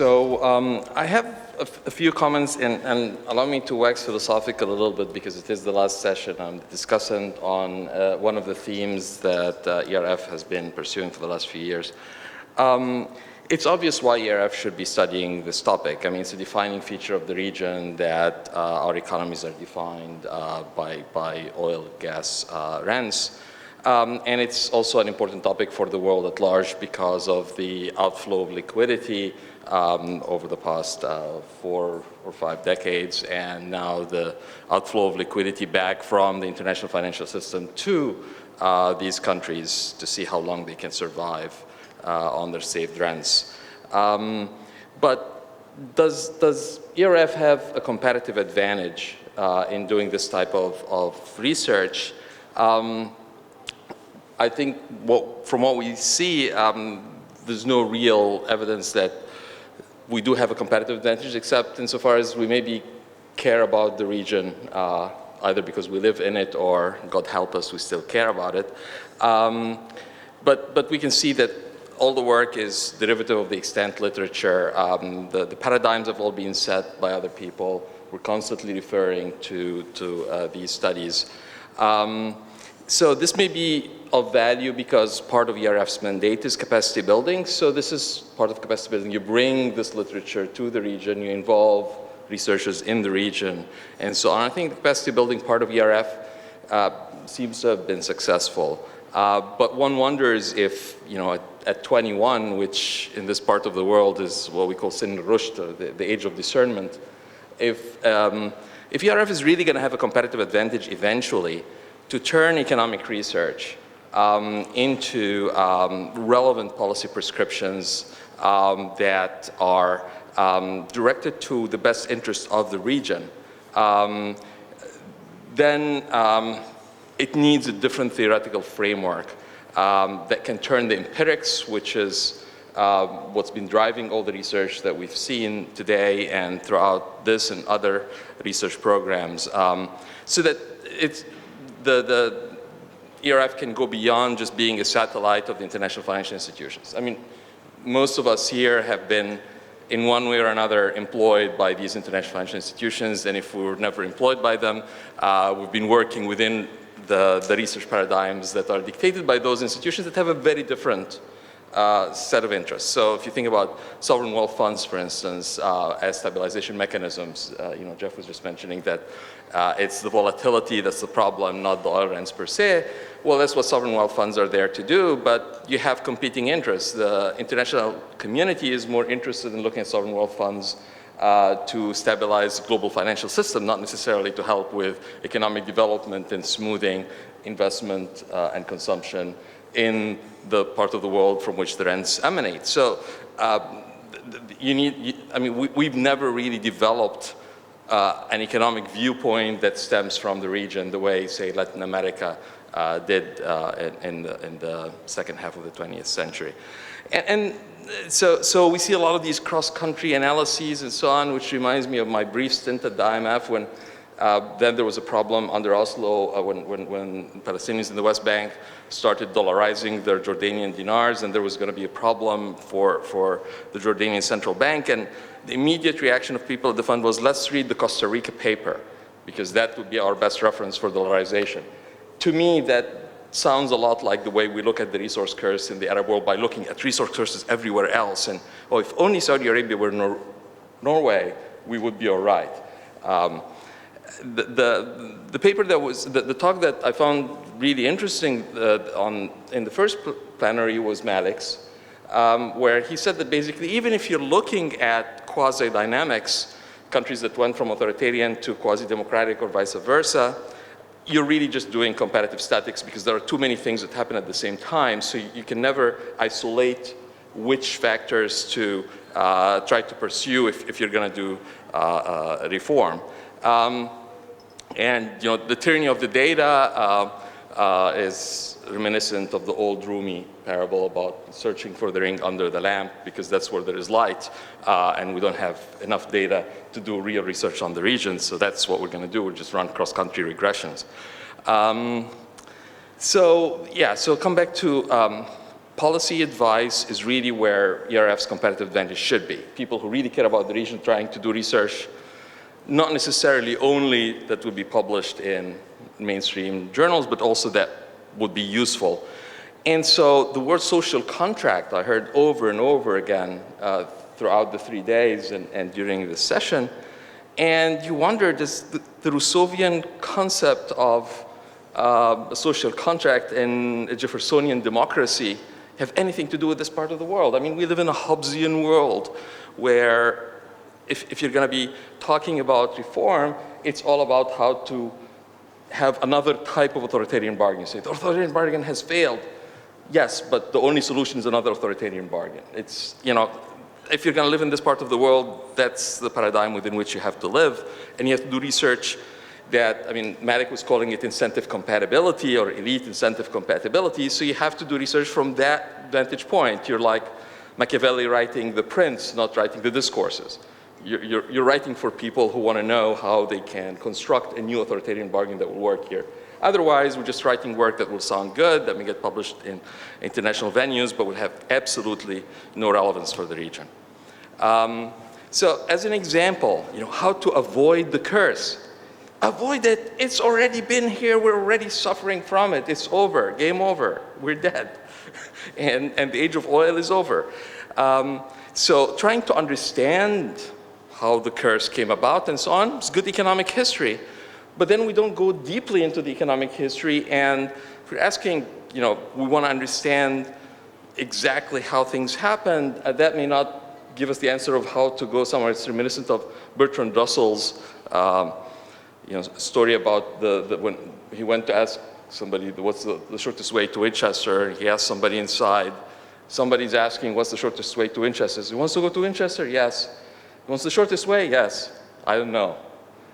I have a few comments, and allow me to wax philosophical a little bit because it is the last session. I'm discussing on one of the themes that ERF has been pursuing for the last few years. It's obvious why ERF should be studying this topic. I mean, it's a defining feature of the region that our economies are defined by oil, gas, rents. And it's also an important topic for the world at large because of the outflow of liquidity over the past 4 or 5 decades, and now the outflow of liquidity back from the international financial system to these countries to see how long they can survive on their saved rents. But does ERF have a competitive advantage in doing this type of research? I think from what we see, there's no real evidence that we do have a competitive advantage, except insofar as we maybe care about the region, either because we live in it or, God help us, we still care about it. But we can see that all the work is derivative of the extant literature. The paradigms have all been set by other people. We're constantly referring to these studies. So this may be of value because part of ERF's mandate is capacity building. So this is part of capacity building. You bring this literature to the region, you involve researchers in the region, and so on. I think the capacity building part of ERF seems to have been successful. But one wonders if, at 21, which in this part of the world is what we call sin rushd, the age of discernment, if ERF is really going to have a competitive advantage eventually to turn economic research into relevant policy prescriptions that are directed to the best interests of the region, then it needs a different theoretical framework that can turn the empirics, which is what's been driving all the research that we've seen today and throughout this and other research programs, so that the ERF can go beyond just being a satellite of the international financial institutions. I mean, most of us here have been in one way or another employed by these international financial institutions, and if we were never employed by them, we've been working within the research paradigms that are dictated by those institutions that have a very different set of interests. So if you think about sovereign wealth funds, for instance, as stabilization mechanisms, Jeff was just mentioning that it's the volatility that's the problem, not the oil rents per se. Well, that's what sovereign wealth funds are there to do, but you have competing interests. The international community is more interested in looking at sovereign wealth funds to stabilize the global financial system, not necessarily to help with economic development and smoothing investment and consumption in the part of the world from which the rents emanate. So we've never really developed an economic viewpoint that stems from the region the way, say, Latin America did in the second half of the 20th century. So we see a lot of these cross-country analyses and so on, which reminds me of my brief stint at the IMF when then there was a problem under Oslo when Palestinians in the West Bank started dollarizing their Jordanian dinars, and there was going to be a problem for the Jordanian central bank. And the immediate reaction of people at the fund was, let's read the Costa Rica paper, because that would be our best reference for dollarization. To me, that sounds a lot like the way we look at the resource curse in the Arab world by looking at resource curses everywhere else. And, oh, if only Saudi Arabia were Norway, we would be all right. The paper that was, the talk that I found really interesting in the first plenary was Malik's, where he said that basically even if you're looking at quasi-dynamics, countries that went from authoritarian to quasi-democratic or vice versa, you're really just doing comparative statics because there are too many things that happen at the same time, so you can never isolate which factors to try to pursue if you're going to do reform. And the tyranny of the data is reminiscent of the old Rumi parable about searching for the ring under the lamp, because that's where there is light, and we don't have enough data to do real research on the region, so that's what we're going to do. We'll just run cross-country regressions. So come back to policy advice is really where ERF's competitive advantage should be. People who really care about the region trying to do research, not necessarily only that would be published in mainstream journals, but also that would be useful. And so the word social contract I heard over and over again throughout the 3 days and during the session. And you wonder, does the Rousseauvian concept of a social contract and a Jeffersonian democracy have anything to do with this part of the world? I mean, we live in a Hobbesian world where if you're going to be talking about reform, it's all about how to have another type of authoritarian bargain. You say, the authoritarian bargain has failed. Yes, but the only solution is another authoritarian bargain. It's, you know, if you're going to live in this part of the world, that's the paradigm within which you have to live. And you have to do research that, I mean, Malik was calling it incentive compatibility or elite incentive compatibility. So you have to do research from that vantage point. You're like Machiavelli writing the Prince, not writing the discourses. You're writing for people who want to know how they can construct a new authoritarian bargain that will work here. Otherwise, we're just writing work that will sound good, that may get published in international venues, but will have absolutely no relevance for the region. So as an example, you know, how to avoid the curse. Avoid it. It's already been here. We're already suffering from it. It's over. Game over. We're dead. and the age of oil is over. So trying to understand how the curse came about and so on, it's good economic history. But then we don't go deeply into the economic history, and if we're asking, you know, we want to understand exactly how things happened, that may not give us the answer of how to go somewhere. It's reminiscent of Bertrand Russell's you know, story about when he went to ask somebody what's the shortest way to Winchester, and he asked somebody inside. Somebody's asking what's the shortest way to Winchester. He wants to go to Winchester? Yes. He wants the shortest way? Yes. I don't know.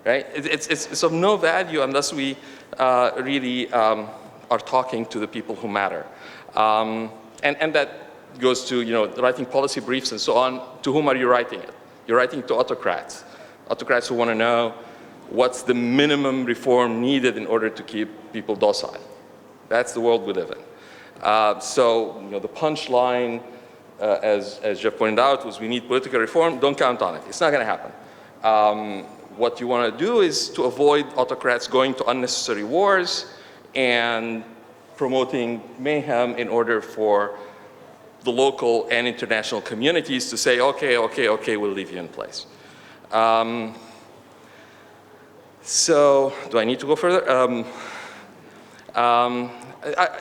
Right? It's of no value unless we really are talking to the people who matter. And that goes to, you know, writing policy briefs and so on. To whom are you writing it? You're writing to autocrats. Autocrats who want to know what's the minimum reform needed in order to keep people docile. That's the world we live in. So, you know, the punchline, as Jeff pointed out, was we need political reform. Don't count on it. It's not going to happen. What you want to do is to avoid autocrats going to unnecessary wars and promoting mayhem in order for the local and international communities to say, okay, we'll leave you in place. So, do I need to go further?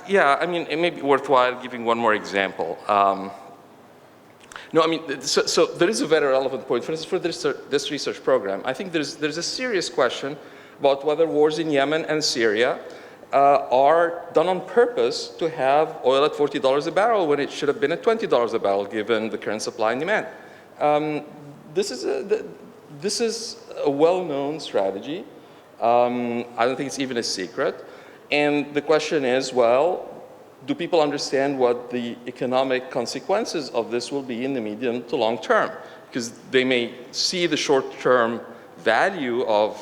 Yeah, I mean, it may be worthwhile giving one more example. No, I mean, so there is a very relevant point. For instance, for this research program, I think there's a serious question about whether wars in Yemen and Syria are done on purpose to have oil at $40 a barrel when it should have been at $20 a barrel given the current supply and demand. This is a well-known strategy. I don't think it's even a secret. And the question is, well, do people understand what the economic consequences of this will be in the medium to long term? Because they may see the short-term value of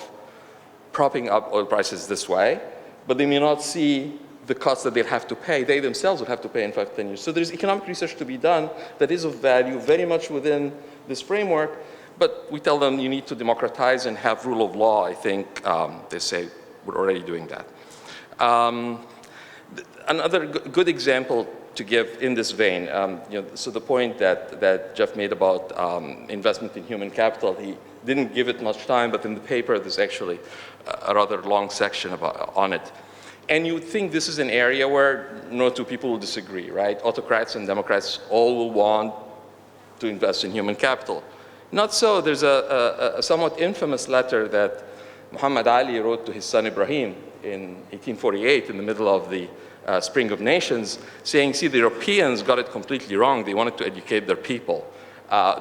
propping up oil prices this way, but they may not see the costs that they'll have to pay. They themselves will have to pay in 5 to 10 years. So there's economic research to be done that is of value very much within this framework, but we tell them you need to democratize and have rule of law. I think they say we're already doing that. Another good example to give in this vein, you know, so the point that Jeff made about investment in human capital, he didn't give it much time, but in the paper there's actually a rather long section on it. And you would think this is an area where no two people will disagree, right? Autocrats and Democrats all will want to invest in human capital. Not so. There's a somewhat infamous letter that Muhammad Ali wrote to his son Ibrahim in 1848 in the middle of the Spring of Nations, saying, see, the Europeans got it completely wrong. They wanted to educate their people.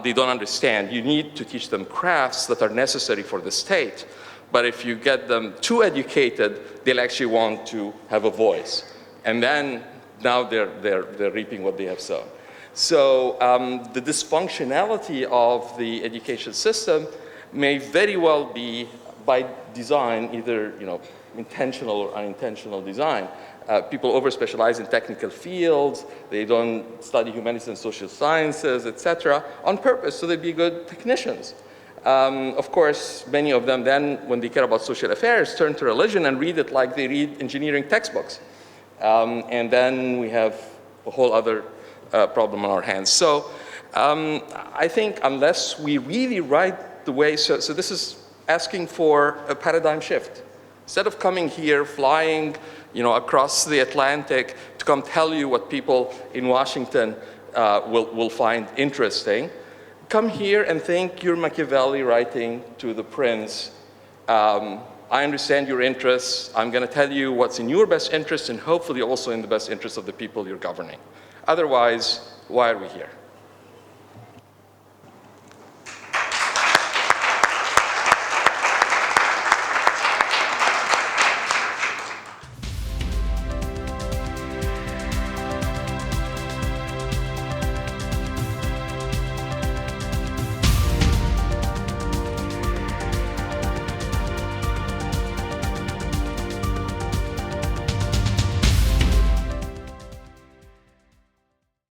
They don't understand. You need to teach them crafts that are necessary for the state. But if you get them too educated, they'll actually want to have a voice. And then now they're reaping what they have sown. So the dysfunctionality of the education system may very well be by design, either, you know, intentional or unintentional design. People over-specialize in technical fields. They don't study humanities and social sciences, etc., on purpose, so they'd be good technicians. Of course, many of them then, when they care about social affairs, turn to religion and read it like they read engineering textbooks. And then we have a whole other problem on our hands. So I think unless we really write the way, so this is asking for a paradigm shift. Instead of coming here, flying across the Atlantic to come tell you what people in Washington will find interesting, come here and think you're Machiavelli writing to the prince. I understand your interests. I'm going to tell you what's in your best interest and hopefully also in the best interest of the people you're governing. Otherwise, why are we here?